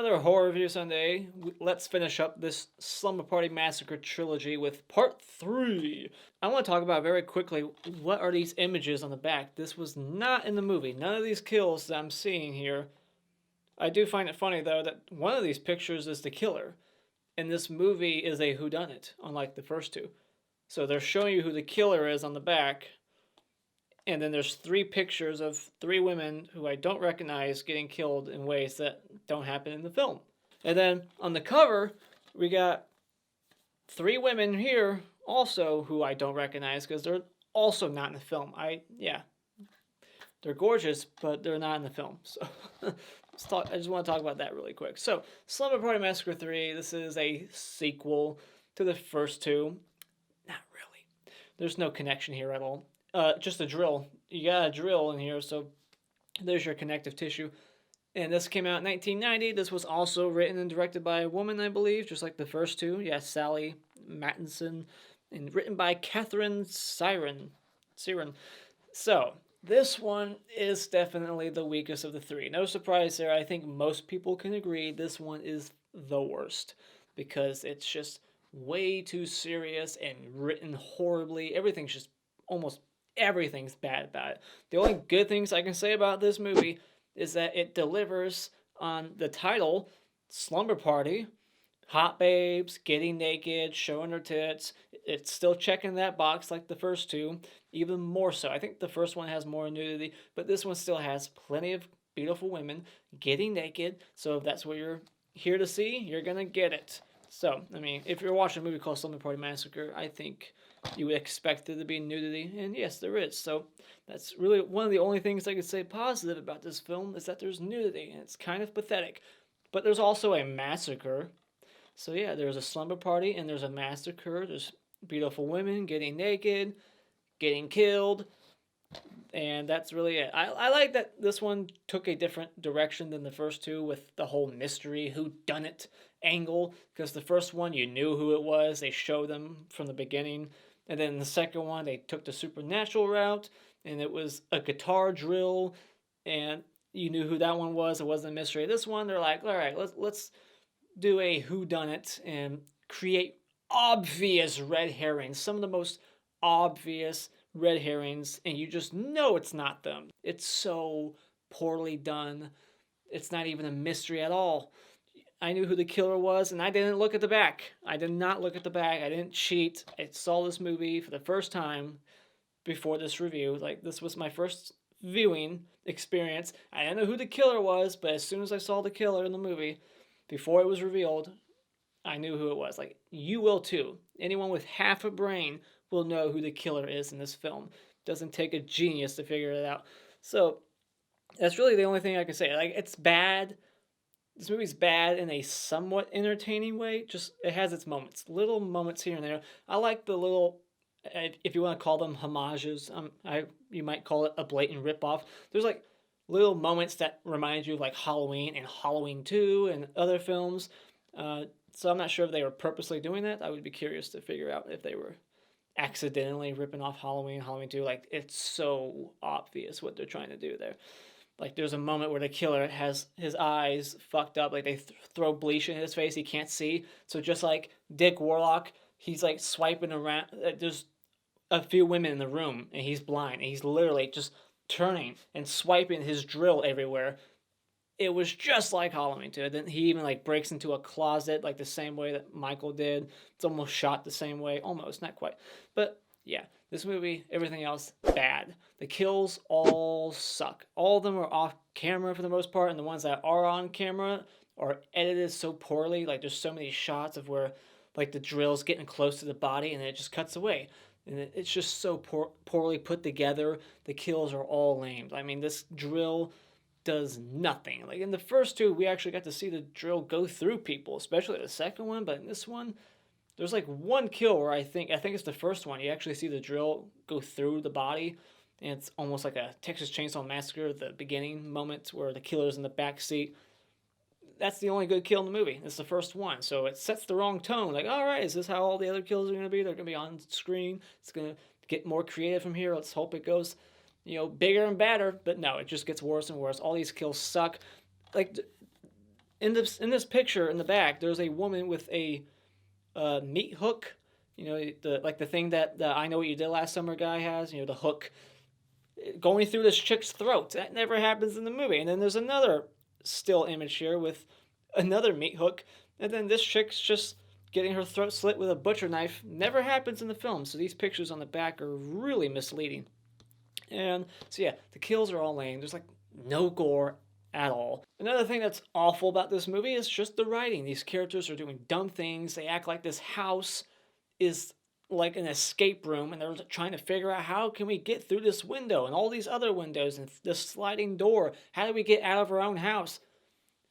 another Horror Review Sunday. Let's finish up this Slumber Party Massacre trilogy with part 3. I want to talk about very quickly, what are these images on the back? This was not in the movie. None of these kills that I'm seeing here. I do find it funny, though, that one of these pictures is the killer. And this movie is a whodunit, unlike the first two. So they're showing you who the killer is on the back. And then there's 3 pictures of 3 women who I don't recognize getting killed in ways that don't happen in the film. And then on the cover, we got 3 women here also who I don't recognize because they're also not in the film. They're gorgeous, but they're not in the film. So I just want to talk about that really quick. So Slumber Party Massacre 3, this is a sequel to the first 2. Not really. There's no connection here at all. Just a drill. You got a drill in here, so there's your connective tissue. And this came out in 1990. This was also written and directed by a woman, I believe, just like the first 2. Yeah, Sally Mattison, and written by Catherine Cyran. So, this one is definitely the weakest of the 3. No surprise there. I think most people can agree this one is the worst because it's just way too serious and written horribly. Everything's bad about it. The only good things I can say about this movie is that it delivers on the title, Slumber Party, hot babes, getting naked, showing their tits. It's still checking that box like the first 2, even more so. I think the first one has more nudity, but this one still has plenty of beautiful women getting naked. So if that's what you're here to see, you're going to get it. So, I mean, if you're watching a movie called Slumber Party Massacre, I think you would expect there to be nudity, and yes, there is. So that's really one of the only things I could say positive about this film is that there's nudity, and it's kind of pathetic. But there's also a massacre. So yeah, there's a slumber party, and there's a massacre. There's beautiful women getting naked, getting killed, and that's really it. I like that this one took a different direction than the first 2 with the whole mystery, whodunit angle, because the first one, you knew who it was. They showed them from the beginning. And then the second one, they took the supernatural route, and it was a guitar drill, and you knew who that one was. It wasn't a mystery. This one, they're like, all right, let's do a whodunit and create obvious red herrings, some of the most obvious red herrings, and you just know it's not them. It's so poorly done. It's not even a mystery at all. I knew who the killer was, and I didn't look at the back. I did not look at the back. I didn't cheat. I saw this movie for the first time before this review. Like, this was my first viewing experience. I didn't know who the killer was, but as soon as I saw the killer in the movie, before it was revealed, I knew who it was. Like, you will too. Anyone with half a brain will know who the killer is in this film. Doesn't take a genius to figure it out. So, that's really the only thing I can say. Like, it's bad. This movie's bad in a somewhat entertaining way. Just, it has its moments. Little moments here and there. I like the little, if you want to call them homages, you might call it a blatant ripoff. There's like little moments that remind you of like Halloween and Halloween 2 and other films. So I'm not sure if they were purposely doing that. I would be curious to figure out if they were accidentally ripping off Halloween 2. Like, it's so obvious what they're trying to do there. Like, there's a moment where the killer has his eyes fucked up. Like, they throw bleach in his face. He can't see. So just like Dick Warlock, he's like swiping around. There's a few women in the room, and he's blind. And he's literally just turning and swiping his drill everywhere. It was just like Halloween 2. Then he even like breaks into a closet like the same way that Michael did. It's almost shot the same way. Almost, not quite. But yeah, this movie, everything else, bad. The kills all suck. All of them are off camera for the most part, and the ones that are on camera are edited so poorly. Like, there's so many shots of where like the drill's getting close to the body, and it just cuts away. And it's just so poorly put together. The kills are all lame. I mean, this drill does nothing. Like, in the first 2, we actually got to see the drill go through people, especially the second one, but in this one, there's like one kill where I think it's the first one, you actually see the drill go through the body, and it's almost like a Texas Chainsaw Massacre, the beginning moment where the killer's in the back seat. That's the only good kill in the movie. It's the first one, so it sets the wrong tone. Like, all right, is this how all the other kills are going to be? They're going to be on screen. It's going to get more creative from here. Let's hope it goes, bigger and badder. But no, it just gets worse and worse. All these kills suck. Like, in this picture in the back, there's a woman with a meat hook. The thing that the I Know What You Did Last Summer guy has. The hook going through this chick's throat. That never happens in the movie. And then there's another still image here with another meat hook, and then this chick's just getting her throat slit with a butcher knife. Never happens in the film. So these pictures on the back are really misleading. And so yeah, the kills are all lame. There's like no gore at all. Another thing that's awful about this movie is just the writing. These characters are doing dumb things. They act like this house is like an escape room, and they're trying to figure out how can we get through this window and all these other windows and this sliding door. How do we get out of our own house?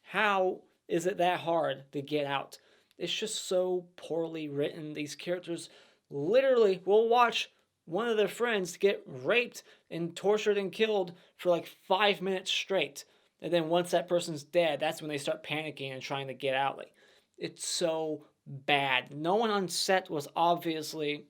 How is it that hard to get out? It's just so poorly written. These characters literally will watch one of their friends get raped and tortured and killed for like 5 minutes straight. And then once that person's dead, that's when they start panicking and trying to get out. Like, it's so bad. No one on set was obviously,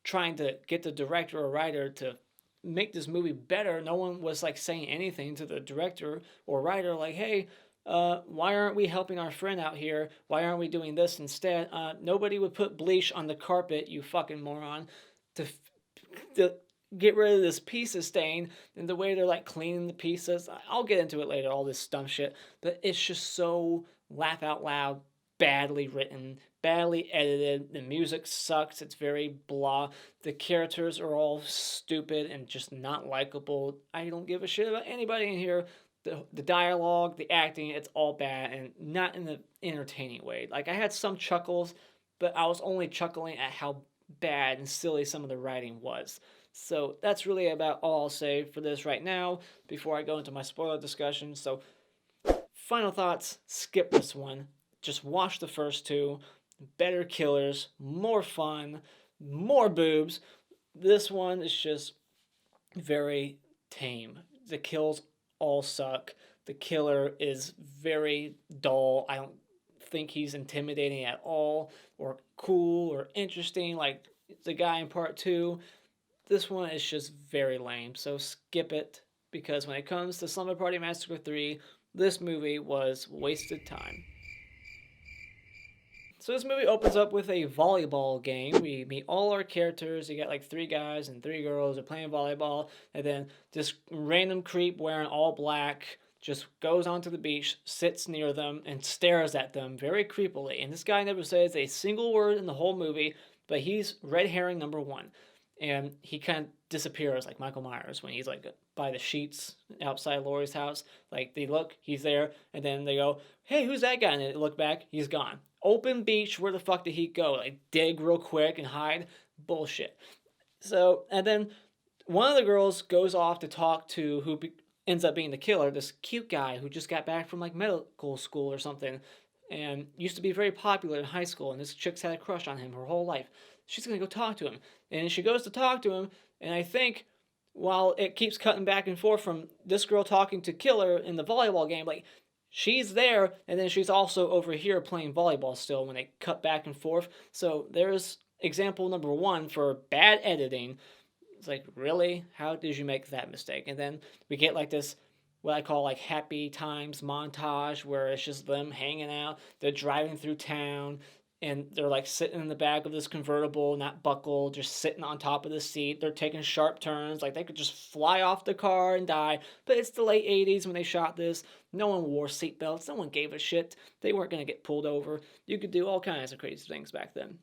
trying to get the director or writer to make this movie better. No one was like saying anything to the director or writer like, hey, why aren't we helping our friend out here? Why aren't we doing this instead? Nobody would put bleach on the carpet, you fucking moron, to get rid of this pizza stain. And the way they're like cleaning the pizzas, I'll get into it later, all this dumb shit, but it's just so laugh out loud, badly written, badly edited. The music sucks. It's very blah. The characters are all stupid and just not likable. I don't give a shit about anybody in here. The dialogue, the acting, it's all bad and not in an entertaining way. Like, I had some chuckles, but I was only chuckling at how bad and silly some of the writing was. So that's really about all I'll say for this right now before I go into my spoiler discussion. So final thoughts, skip this one. Just watch the first two. Better killers, more fun, more boobs. This one is just very tame. The kills all suck. The killer is very dull. I don't think he's intimidating at all, or cool, or interesting like the guy in part 2. This one is just very lame, so skip it, because when it comes to Slumber Party Massacre 3, this movie was wasted time. So this movie opens up with a volleyball game. We meet all our characters. You got like 3 guys and 3 girls are playing volleyball, and then this random creep wearing all black just goes onto the beach, sits near them, and stares at them very creepily. And this guy never says a single word in the whole movie, but he's red herring number 1. And he kind of disappears like Michael Myers when he's like by the sheets outside Laurie's house. Like, they look, he's there, and then they go, hey, who's that guy? And they look back, he's gone. Open beach, where the fuck did he go? Like, dig real quick and hide? Bullshit. So, and then one of the girls goes off to talk to who ends up being the killer, this cute guy who just got back from like medical school or something, and used to be very popular in high school, and this chick's had a crush on him her whole life. She's gonna go talk to him, and she goes to talk to him, and I think while it keeps cutting back and forth from this girl talking to killer in the volleyball game, like, she's there, and then she's also over here playing volleyball still when they cut back and forth. So there's example number 1 for bad editing. It's like, really? How did you make that mistake? And then we get like this, what I call like happy times montage, where it's just them hanging out. They're driving through town, and they're like sitting in the back of this convertible, not buckled, just sitting on top of the seat. They're taking sharp turns, like they could just fly off the car and die. But it's the late 80s when they shot this. No one wore seatbelts. No one gave a shit. They weren't going to get pulled over. You could do all kinds of crazy things back then.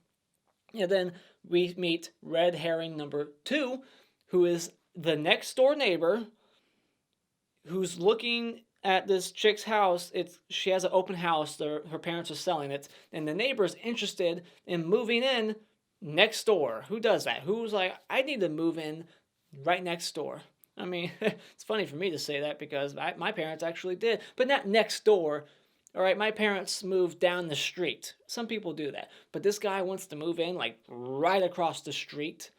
And then we meet red herring number 2, who is the next door neighbor who's looking at this chick's house. She has an open house. Her parents are selling it, and the neighbor's interested in moving in next door. Who does that? Who's like, I need to move in right next door? I mean, it's funny for me to say that because my parents actually did, but not next door. All right, my parents moved down the street. Some people do that, but this guy wants to move in like right across the street,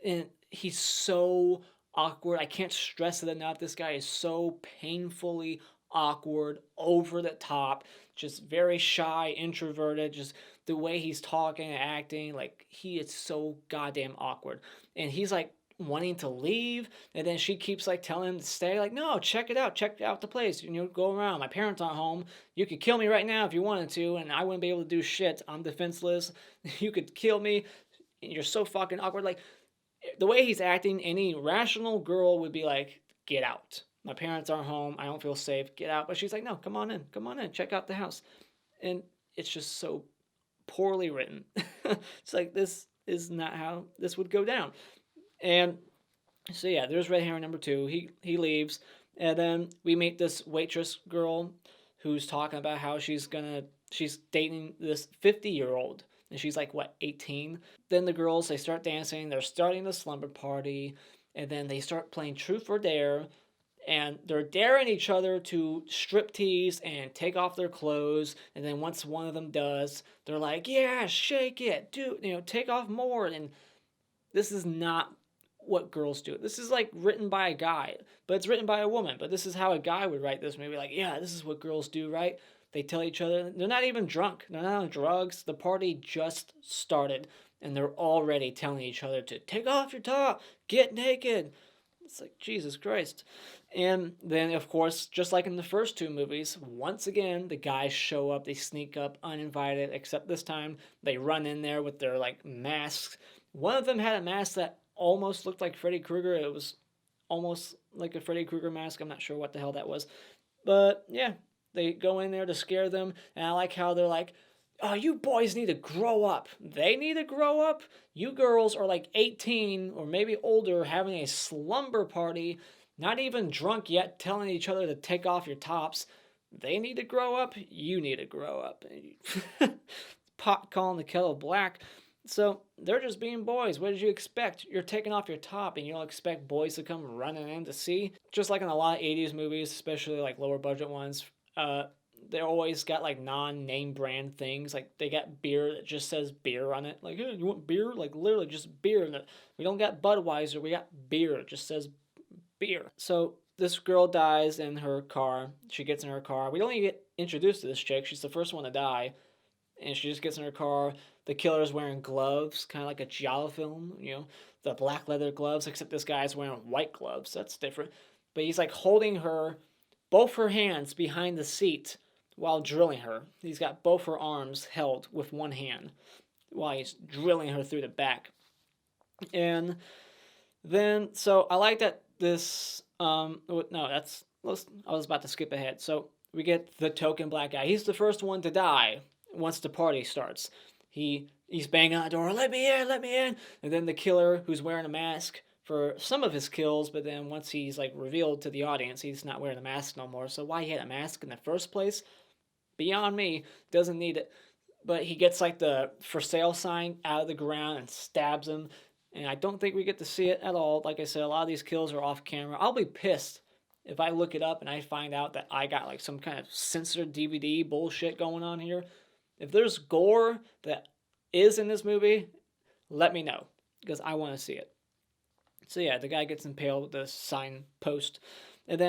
and he's so awkward. I can't stress it enough. This guy is so painfully awkward, over the top, just very shy, introverted, just the way he's talking and acting, like, he is so goddamn awkward. And he's like wanting to leave, and then she keeps like telling him to stay, like, no, check out the place, go around, my parents aren't home, you could kill me right now if you wanted to, and I wouldn't be able to do shit, I'm defenseless, you could kill me, you're so fucking awkward. Like, the way he's acting, any rational girl would be like, get out, my parents aren't home, I don't feel safe, get out. But she's like, no, come on in, check out the house. And it's just so poorly written. It's like, this is not how this would go down. And so yeah, there's red herring number 2. He leaves, and then we meet this waitress girl who's talking about how she's dating this 50-year-old, and she's like, what, 18? Then the girls, they start dancing, they're starting the slumber party, and then they start playing truth or dare, and they're daring each other to striptease and take off their clothes. And then once one of them does, they're like, yeah, shake it, dude, take off more. And this is not what girls do. This is like written by a guy, but it's written by a woman. But this is how a guy would write this movie. Like, yeah, this is what girls do, right? They tell each other, they're not even drunk, they're not on drugs, the party just started, and they're already telling each other to take off your top, get naked. It's like, Jesus Christ. And then, of course, just like in the first 2 movies, once again, the guys show up, they sneak up uninvited, except this time they run in there with their, like, masks. One of them had a mask that almost looked like Freddy Krueger. It was almost like a Freddy Krueger mask. I'm not sure what the hell that was. But, yeah, they go in there to scare them, and I like how they're like, oh, you boys need to grow up. They need to grow up? You girls are like 18 or maybe older having a slumber party, not even drunk yet, telling each other to take off your tops. They need to grow up. You need to grow up. Pot calling the kettle black. So they're just being boys. What did you expect? You're taking off your top and you don't expect boys to come running in to see? Just like in a lot of 80s movies, especially like lower budget ones, they always got like non-name brand things. Like they got beer that just says beer on it. Like, hey, you want beer? Like literally just beer. We don't got Budweiser. We got beer. It just says beer. So this girl dies in her car. She gets in her car. We don't even get introduced to this chick. She's the first one to die. And she just gets in her car. The killer's wearing gloves, kind of like a giallo film, the black leather gloves, except this guy's wearing white gloves. That's different. But he's like holding her, both her hands behind the seat while drilling her. He's got both her arms held with one hand while he's drilling her through the back. And then, so I like that this, I was about to skip ahead. So we get the token black guy. He's the first one to die once the party starts. He's banging on the door, let me in. And then the killer, who's wearing a mask for some of his kills, but then once he's like revealed to the audience, he's not wearing a mask no more. So why he had a mask in the first place, beyond me. Doesn't need it. But he gets like the for sale sign out of the ground and stabs him. And I don't think we get to see it at all. Like I said, a lot of these kills are off camera. I'll be pissed if I look it up and I find out that I got like some kind of censored DVD bullshit going on here. If there's gore that is in this movie, let me know, because I want to see it. So yeah, the guy gets impaled with the sign post. And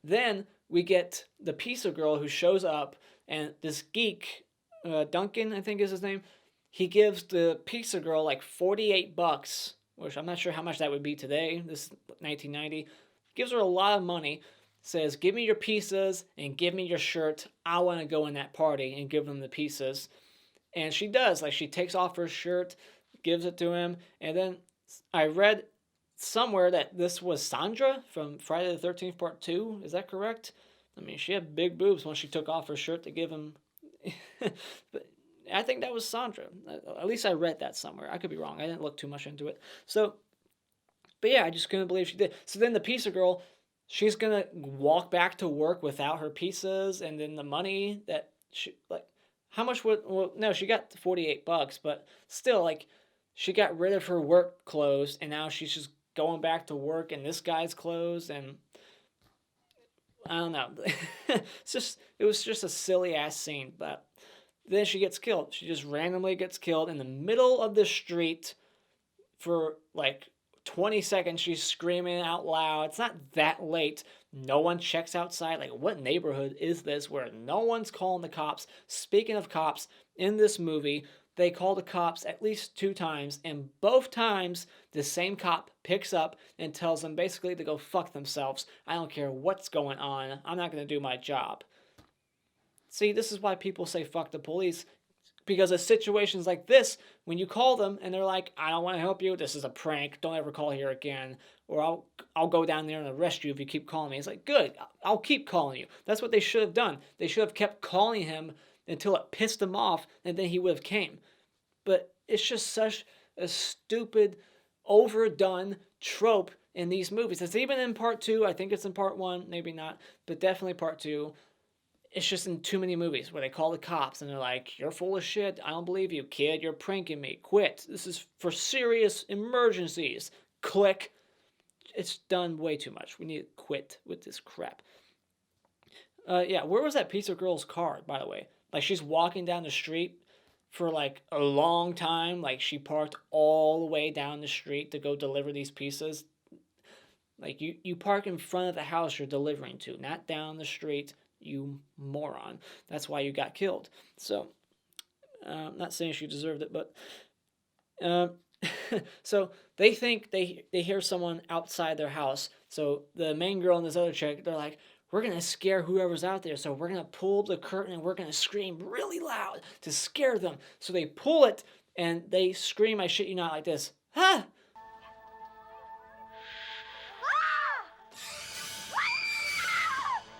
then we get the pizza girl who shows up, and this geek, Duncan, I think is his name, he gives the pizza girl like $48, which I'm not sure how much that would be today. This is 1990. Gives her a lot of money. Says, give me your pizzas and give me your shirt. I want to go in that party, and give them the pizzas. And she does. Like, she takes off her shirt, gives it to him. And then I read somewhere that this was Sandra from Friday the 13th Part 2. Is that correct? I mean, she had big boobs when she took off her shirt to give him. But I think that was Sandra. At least I read that somewhere. I could be wrong. I didn't look too much into it. But yeah, I just couldn't believe she did. So then the pizza girl, she's going to walk back to work without her pizzas, and then the money that she, like, how much no, she got $48, but still, like, she got rid of her work clothes, and now she's just going back to work in this guy's clothes, and I don't know. It was just a silly ass scene, but then she gets killed. She just randomly gets killed in the middle of the street for like 20 seconds. She's screaming out loud. It's not that late. No one checks outside. Like, what neighborhood is this where no one's calling the cops? Speaking of cops, in this movie, they call the cops at least 2 times, and both times the same cop picks up and tells them basically to go fuck themselves. I don't care what's going on. I'm not going to do my job. See, this is why people say fuck the police. Because of situations like this, when you call them and they're like, I don't want to help you, this is a prank, don't ever call here again, or I'll go down there and arrest you if you keep calling me. It's like, good, I'll keep calling you. That's what they should have done. They should have kept calling him until it pissed him off, and then he would have came. But it's just such a stupid, overdone trope in these movies. It's even in part 2. I think it's in part 1, maybe not, but definitely part 2. It's just in too many movies where they call the cops and they're like, you're full of shit. I don't believe you, kid. You're pranking me. Quit. This is for serious emergencies. Click. It's done way too much. We need to quit with this crap. Yeah, where was that pizza girl's car, by the way? Like, she's walking down the street for, like, a long time. Like, she parked all the way down the street to go deliver these pizzas. Like, you park in front of the house you're delivering to, not down the street. You moron. That's why you got killed. So, I'm not saying she deserved it, but so they think they hear someone outside their house. So the main girl and this other chick, they're like, we're going to scare whoever's out there. So we're going to pull the curtain and we're going to scream really loud to scare them. So they pull it and they scream, I shit you not, like this. Ha!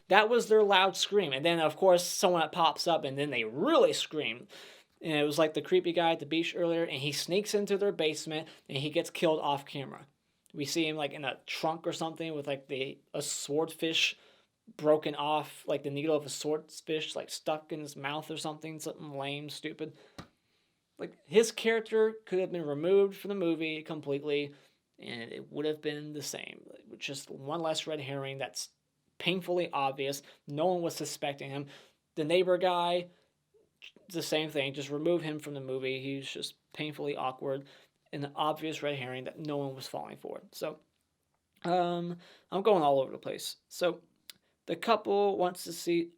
That was their loud scream. And then, of course, someone pops up and then they really scream. And it was like the creepy guy at the beach earlier, and he sneaks into their basement and he gets killed off camera. We see him like in a trunk or something with like a swordfish broken off, like the needle of a swordfish like stuck in his mouth or something lame, stupid. Like, his character could have been removed from the movie completely and it would have been the same. Just one less red herring that's painfully obvious. No one was suspecting him. The neighbor guy, the same thing. Just remove him from the movie. He's just painfully awkward. An obvious red herring that no one was falling for. So, I'm going all over the place. So, the couple wants to see,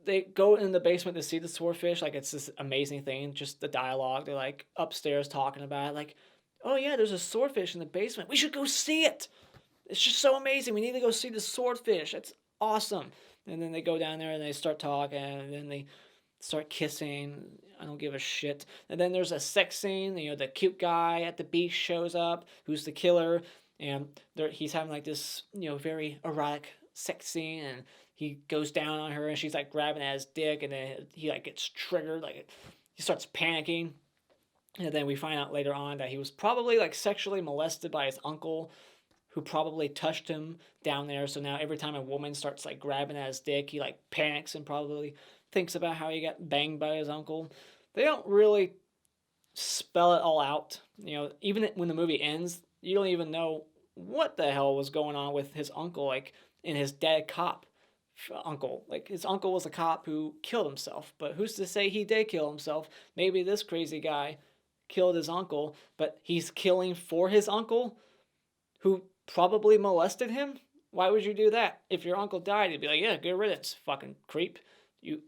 they go in the basement to see the swordfish. Like, it's this amazing thing. Just the dialogue. They're like upstairs talking about it. Like, oh yeah, there's a swordfish in the basement. We should go see it. It's just so amazing. We need to go see the swordfish. That's awesome. And then they go down there and they start talking, and then they start kissing. I don't give a shit. And then there's a sex scene. The cute guy at the beach shows up, who's the killer, and he's having like this, very erotic sex scene, and he goes down on her, and she's like grabbing at his dick, and then he like gets triggered, like he starts panicking, and then we find out later on that he was probably like sexually molested by his uncle, who probably touched him down there. So now every time a woman starts like grabbing at his dick, he like panics and probably thinks about how he got banged by his uncle. They don't really spell it all out. Even when the movie ends, you don't even know what the hell was going on with his uncle, like, and his dead cop uncle. Like, his uncle was a cop who killed himself, but who's to say he did kill himself? Maybe this crazy guy killed his uncle, but he's killing for his uncle, who probably molested him. Why would you do that? If your uncle died, you'd be like, yeah, good riddance, fucking creep. You,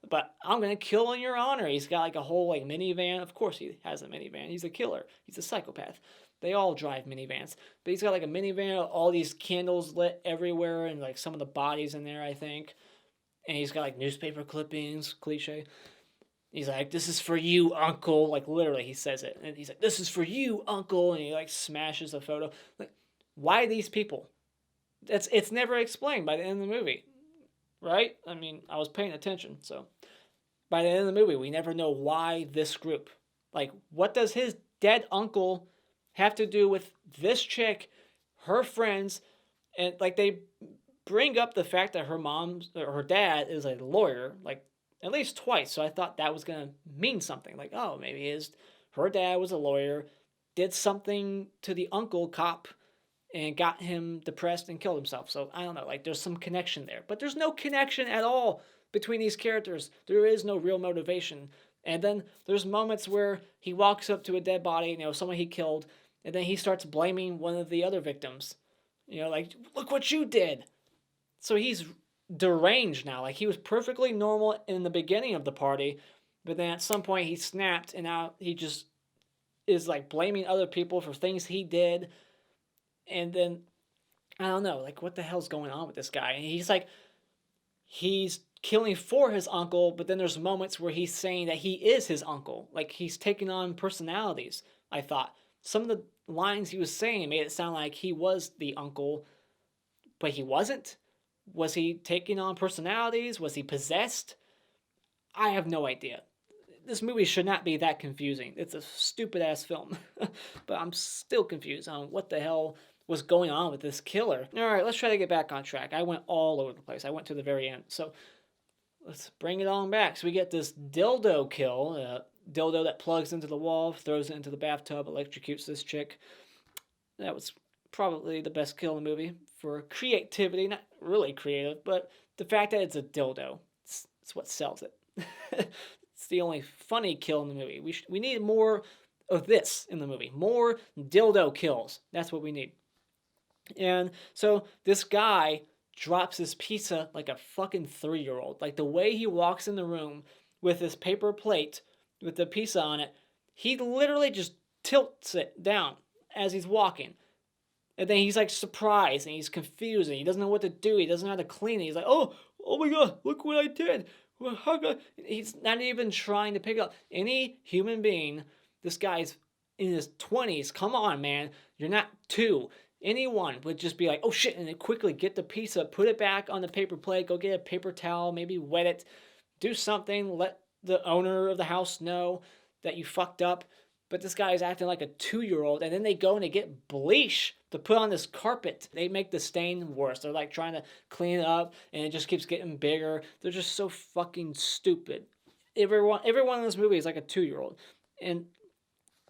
but I'm gonna kill in your honor. He's got like a whole like minivan. Of course he has a minivan. He's a killer. He's a psychopath. They all drive minivans. But he's got like a minivan, all these candles lit everywhere, and like some of the bodies in there, I think. And he's got like newspaper clippings, cliche. He's like, this is for you, uncle. Like, literally, he says it. And he's like, this is for you, uncle. And he, like, smashes a photo. Like, why these people? It's never explained by the end of the movie. Right? I mean, I was paying attention. So, by the end of the movie, we never know why this group. Like, what does his dead uncle have to do with this chick, her friends? And, like, they bring up the fact that her mom, or her dad, is a lawyer. Like, at least twice, so I thought that was going to mean something. Like, oh, maybe her dad was a lawyer, did something to the uncle cop, and got him depressed and killed himself. So, I don't know, like, there's some connection there. But there's no connection at all between these characters. There is no real motivation. And then there's moments where he walks up to a dead body, someone he killed, and then he starts blaming one of the other victims. Like, look what you did. So he's deranged now. Like, he was perfectly normal in the beginning of the party, But then at some point he snapped, and now he just is like blaming other people for things he did. And then I don't know, like what the hell's going on with this guy? And he's killing for his uncle, but then there's moments where he's saying that he is his uncle. Like he's taking on personalities. I thought some of the lines he was saying made it sound like he was the uncle, but he wasn't. Was he taking on personalities? Was he possessed? I have no idea. This movie should not be that confusing. It's a stupid ass film. But I'm still confused on what the hell was going on with this killer. Alright, let's try to get back on track. I went all over the place. I went to the very end. So let's bring it on back. So we get this dildo kill. Dildo that plugs into the wall, throws it into the bathtub, electrocutes this chick. That was probably the best kill in the movie for creativity. Not really creative, but the fact that it's a dildo. It's what sells it. It's the only funny kill in the movie. We need more of this in the movie. More dildo kills. That's what we need. And so this guy drops his pizza like a fucking 3-year-old. Like the way he walks in the room with this paper plate with the pizza on it, he literally just tilts it down as he's walking. And then he's like surprised and he's confused and he doesn't know what to do. He doesn't know how to clean it. He's like, oh my God, look what I did. How good? He's not even trying to pick it up. Any human being, this guy's in his 20s, come on, man. You're not 2. Anyone would just be like, oh shit, and then quickly get the pizza, put it back on the paper plate, go get a paper towel, maybe wet it, do something, let the owner of the house know that you fucked up. But this guy is acting like a 2-year-old, and then they go and they get bleach to put on this carpet. They make the stain worse. They're like trying to clean it up, and it just keeps getting bigger. They're just so fucking stupid. Everyone in this movie is like a 2-year-old. And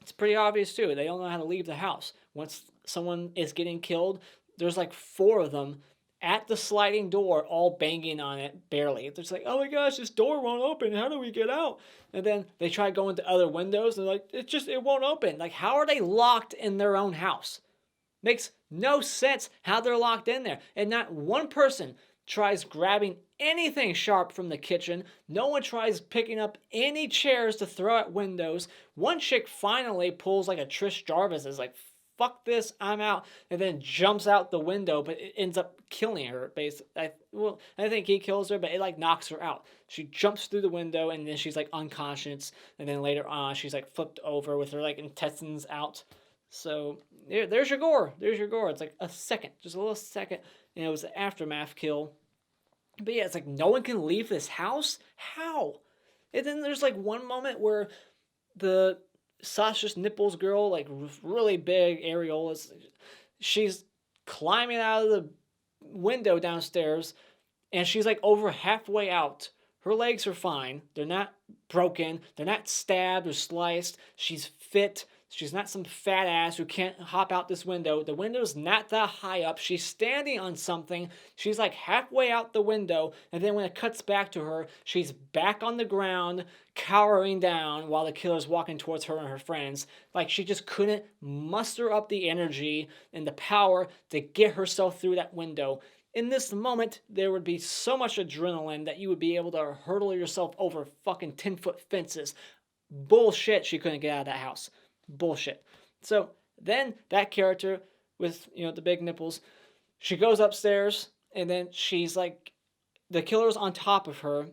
it's pretty obvious too. They don't know how to leave the house. Once someone is getting killed, there's like 4 of them at the sliding door, all banging on it, barely. It's like, oh my gosh, this door won't open. How do we get out? And then they try going to other windows, and they're like, it won't open. Like, how are they locked in their own house? Makes no sense how they're locked in there. And not one person tries grabbing anything sharp from the kitchen. No one tries picking up any chairs to throw at windows. One chick finally pulls like a Trish Jarvis, is like, fuck this, I'm out, and then jumps out the window, but it ends up killing her. Basically, I think he kills her, but it like knocks her out. She jumps through the window, and then she's like unconscious, and then later on, she's like flipped over with her like intestines out. So there's your gore. There's your gore. It's like a second, just a little second, and it was an aftermath kill. But yeah, it's like no one can leave this house. How? And then there's like one moment where the Sasha's nipples girl, like really big areolas, she's climbing out of the window downstairs, and she's like over halfway out. Her legs are fine. They're not broken. They're not stabbed or sliced. She's fit. She's not some fat ass who can't hop out this window. The window's not that high up. She's standing on something. She's like halfway out the window, and then when it cuts back to her, she's back on the ground, cowering down while the killer's walking towards her and her friends. Like she just couldn't muster up the energy and the power to get herself through that window. In this moment, there would be so much adrenaline that you would be able to hurdle yourself over fucking 10-foot fences. Bullshit, she couldn't get out of that house. Bullshit. So then that character with, the big nipples, she goes upstairs, and then she's like, the killer's on top of her,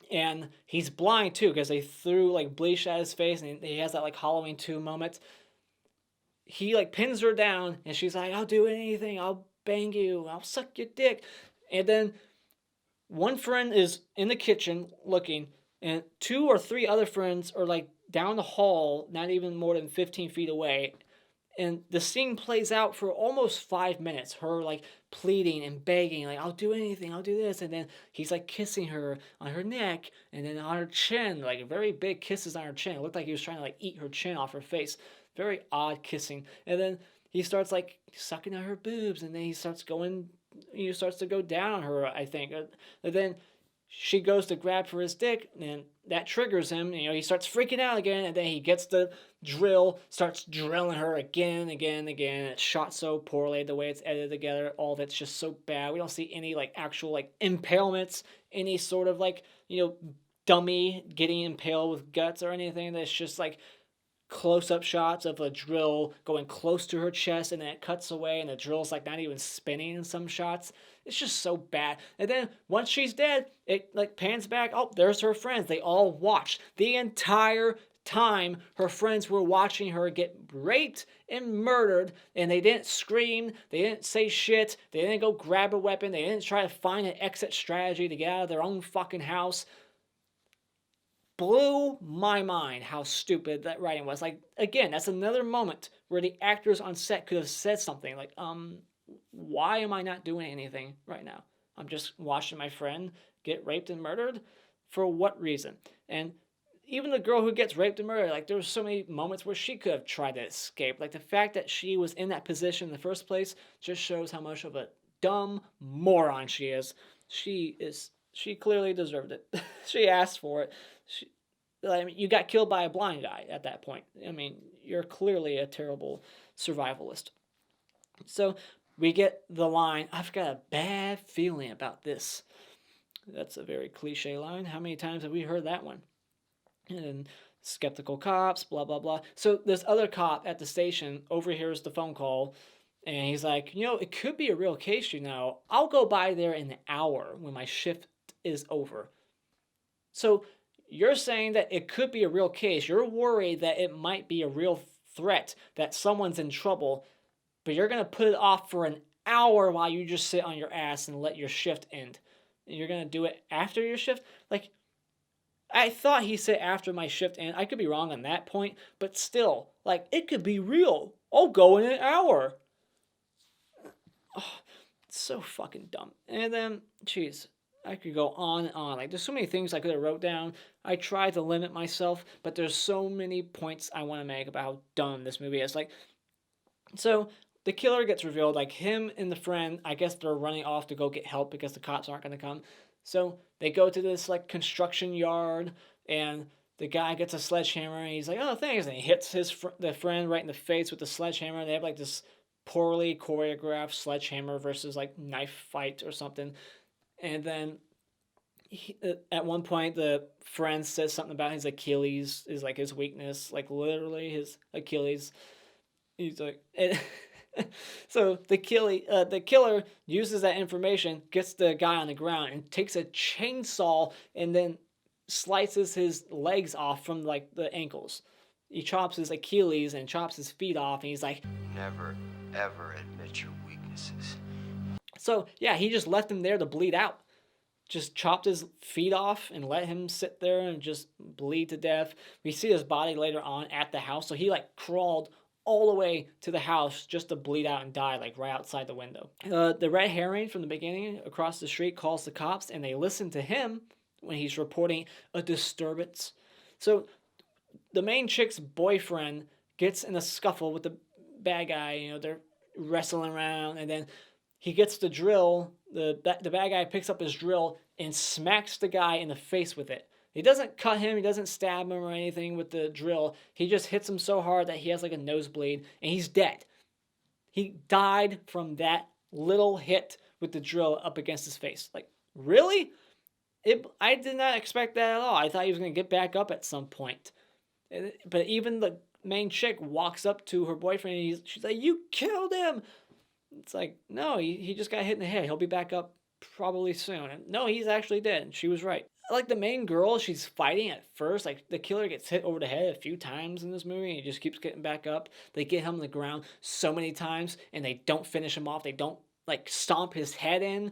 and he's blind too because they threw like bleach at his face, and he has that like Halloween 2 moment. He like pins her down, and she's like, I'll do anything, I'll bang you, I'll suck your dick. And then one friend is in the kitchen looking, and 2 or 3 other friends are like down the hall, not even more than 15 feet away. And the scene plays out for almost 5 minutes. Her like pleading and begging, like, I'll do anything, I'll do this. And then he's like kissing her on her neck and then on her chin, like very big kisses on her chin. It looked like he was trying to like eat her chin off her face. Very odd kissing. And then he starts like sucking on her boobs, and then he starts to go down on her, I think. And then she goes to grab for his dick, and that triggers him. He starts freaking out again, and then he gets the drill, starts drilling her again. It's shot so poorly, the way it's edited together, all of it's just so bad. We don't see any like actual like impalements, any sort of like, dummy getting impaled with guts or anything. That's just like close-up shots of a drill going close to her chest, and then it cuts away and the drill's like not even spinning in some shots. It's just so bad. And then once she's dead, it like pans back. Oh, there's her friends. They all watched the entire time. Her friends were watching her get raped and murdered, and they didn't scream, they didn't say shit, they didn't go grab a weapon, they didn't try to find an exit strategy to get out of their own fucking house. Blew my mind how stupid that writing was. Like, again, that's another moment where the actors on set could have said something like, why am I not doing anything right now? I'm just watching my friend get raped and murdered? For what reason? And even the girl who gets raped and murdered, like, there were so many moments where she could have tried to escape. Like, the fact that she was in that position in the first place just shows how much of a dumb moron she is. She clearly deserved it. She asked for it. I mean, you got killed by a blind guy at that point. I mean, you're clearly a terrible survivalist. So we get the line, I've got a bad feeling about this. That's a very cliche line. How many times have we heard that one? And skeptical cops, blah, blah, blah. So this other cop at the station overhears the phone call, and he's like, it could be a real case, I'll go by there in an hour when my shift is over. So you're saying that it could be a real case. You're worried that it might be a real threat, that someone's in trouble, but you're going to put it off for an hour while you just sit on your ass and let your shift end. And you're going to do it after your shift? Like, I thought he said after my shift end. I could be wrong on that point, but still, like, it could be real. I'll go in an hour. Oh, it's so fucking dumb. And then, jeez, I could go on and on. Like, there's so many things I could have wrote down. I tried to limit myself, but there's so many points I want to make about how dumb this movie is. Like, so the killer gets revealed. Like, him and the friend, I guess they're running off to go get help because the cops aren't going to come. So they go to this, like, construction yard, and the guy gets a sledgehammer, and he's like, oh, thanks. And he hits the friend right in the face with the sledgehammer. They have, like, this poorly choreographed sledgehammer versus, like, knife fight or something. And then at one point, the friend says something about his Achilles is like his weakness, like literally his Achilles. He's like, so the killer uses that information, gets the guy on the ground, and takes a chainsaw and then slices his legs off from like the ankles. He chops his Achilles and chops his feet off, and he's like, never ever admit your weaknesses. So, yeah, he just left him there to bleed out. Just chopped his feet off and let him sit there and just bleed to death. We see his body later on at the house. So he, like, crawled all the way to the house just to bleed out and die, like, right outside the window. The red herring from the beginning across the street calls the cops, and they listen to him when he's reporting a disturbance. So the main chick's boyfriend gets in a scuffle with the bad guy. They're wrestling around, and then he gets the drill. The bad guy picks up his drill and smacks the guy in the face with it. He doesn't cut him. He doesn't stab him or anything with the drill. He just hits him so hard that he has like a nosebleed, and he's dead. He died from that little hit with the drill up against his face. Like, really? I did not expect that at all. I thought he was going to get back up at some point. But even the main chick walks up to her boyfriend, and she's like, you killed him! It's like, no, he just got hit in the head. He'll be back up probably soon. And no, he's actually dead. And she was right. Like, the main girl, she's fighting at first. Like, the killer gets hit over the head a few times in this movie, and he just keeps getting back up. They get him on the ground so many times, and they don't finish him off. They don't, like, stomp his head in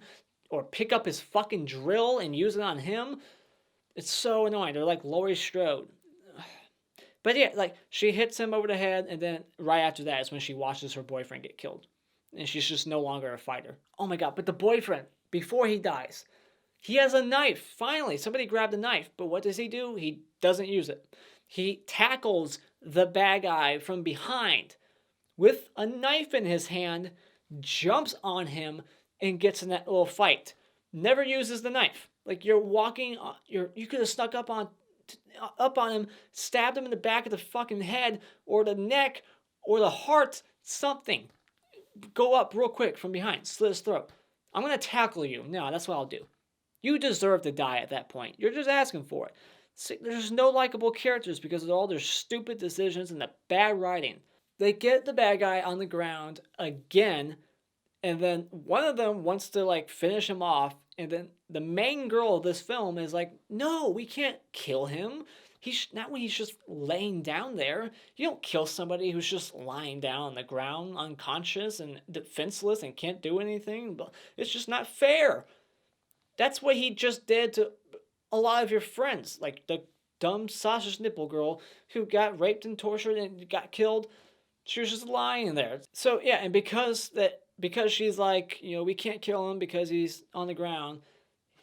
or pick up his fucking drill and use it on him. It's so annoying. They're like Laurie Strode. But yeah, like, she hits him over the head, and then right after that is when she watches her boyfriend get killed. And she's just no longer a fighter. Oh my god, but the boyfriend, before he dies, he has a knife. Finally, somebody grabbed a knife. But what does he do? He doesn't use it. He tackles the bad guy from behind with a knife in his hand, jumps on him, and gets in that little fight. Never uses the knife. Like, you're walking, you could have snuck up on him, stabbed him in the back of the fucking head, or the neck, or the heart, something. Go up real quick from behind, slit his throat. I'm going to tackle you. No, that's what I'll do. You deserve to die at that point. You're just asking for it. See, there's no likable characters because of all their stupid decisions and the bad writing. They get the bad guy on the ground again, and then one of them wants to like finish him off, and then the main girl of this film is like, no, we can't kill him. He's not when he's just laying down there. You don't kill somebody who's just lying down on the ground, unconscious and defenseless and can't do anything. But it's just not fair. That's what he just did to a lot of your friends, like the dumb sausage nipple girl who got raped and tortured and got killed. She was just lying there. So yeah, and because she's like, we can't kill him because he's on the ground,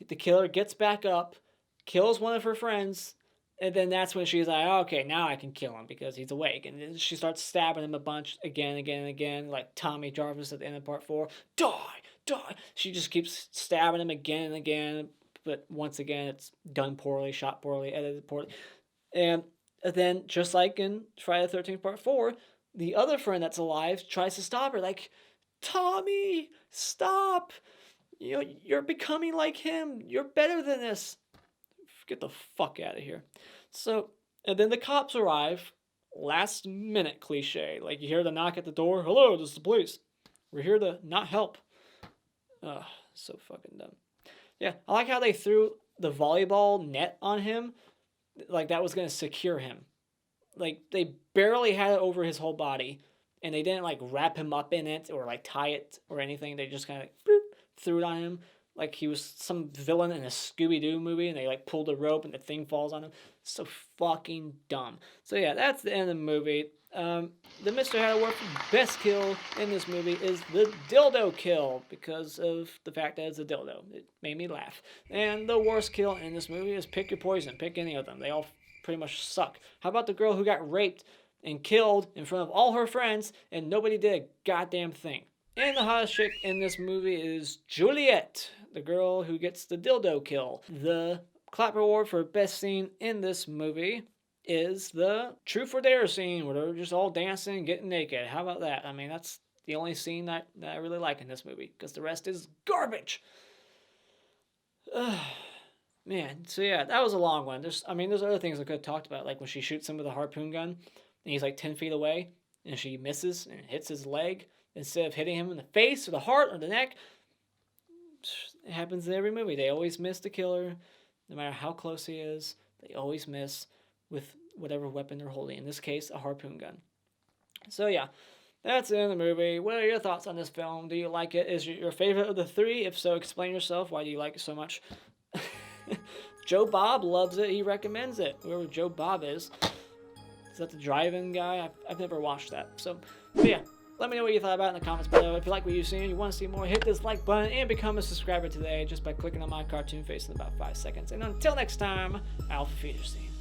the killer gets back up, kills one of her friends, and then that's when she's like, okay, now I can kill him because he's awake. And then she starts stabbing him a bunch again, like Tommy Jarvis at the end of part 4. Die! She just keeps stabbing him again and again, but once again, it's done poorly, shot poorly, edited poorly. And then, just like in Friday the 13th part 4, the other friend that's alive tries to stop her, like, Tommy, stop! You're becoming like him. You're better than this. Get the fuck out of here. So, and then the cops arrive. Last minute cliche. Like, you hear the knock at the door. Hello, this is the police. We're here to not help. Ugh, so fucking dumb. Yeah, I like how they threw the volleyball net on him. Like, that was going to secure him. Like, they barely had it over his whole body. And they didn't, like, wrap him up in it or, like, tie it or anything. They just kind of threw it on him. Like he was some villain in a Scooby-Doo movie and they like pulled a rope and the thing falls on him. So fucking dumb. So yeah, that's the end of the movie. The Mr. Had Award for best kill in this movie is the dildo kill because of the fact that it's a dildo. It made me laugh. And the worst kill in this movie is pick your poison. Pick any of them. They all pretty much suck. How about the girl who got raped and killed in front of all her friends and nobody did a goddamn thing? And the hottest chick in this movie is Juliet, the girl who gets the dildo kill. The clap award for best scene in this movie is the Truth or Dare scene where they're just all dancing and getting naked. How about that? I mean, that's the only scene that I really like in this movie because the rest is garbage. Man, so yeah, that was a long one. There's other things I could have talked about, like when she shoots him with a harpoon gun and he's like 10 feet away and she misses and hits his leg. Instead of hitting him in the face or the heart or the neck. It happens in every movie. They always miss the killer. No matter how close he is, they always miss with whatever weapon they're holding. In this case, a harpoon gun. So yeah, that's the end of the movie. What are your thoughts on this film? Do you like it? Is it your favorite of the 3? If so, explain yourself. Why do you like it so much? Joe Bob loves it. He recommends it. Whoever Joe Bob is. Is that the drive-in guy? I've never watched that. So, but yeah. Let me know what you thought about it in the comments below. If you like what you've seen and you want to see more, hit this like button and become a subscriber today just by clicking on my cartoon face in about 5 seconds. And until next time, Alpha Feederstein.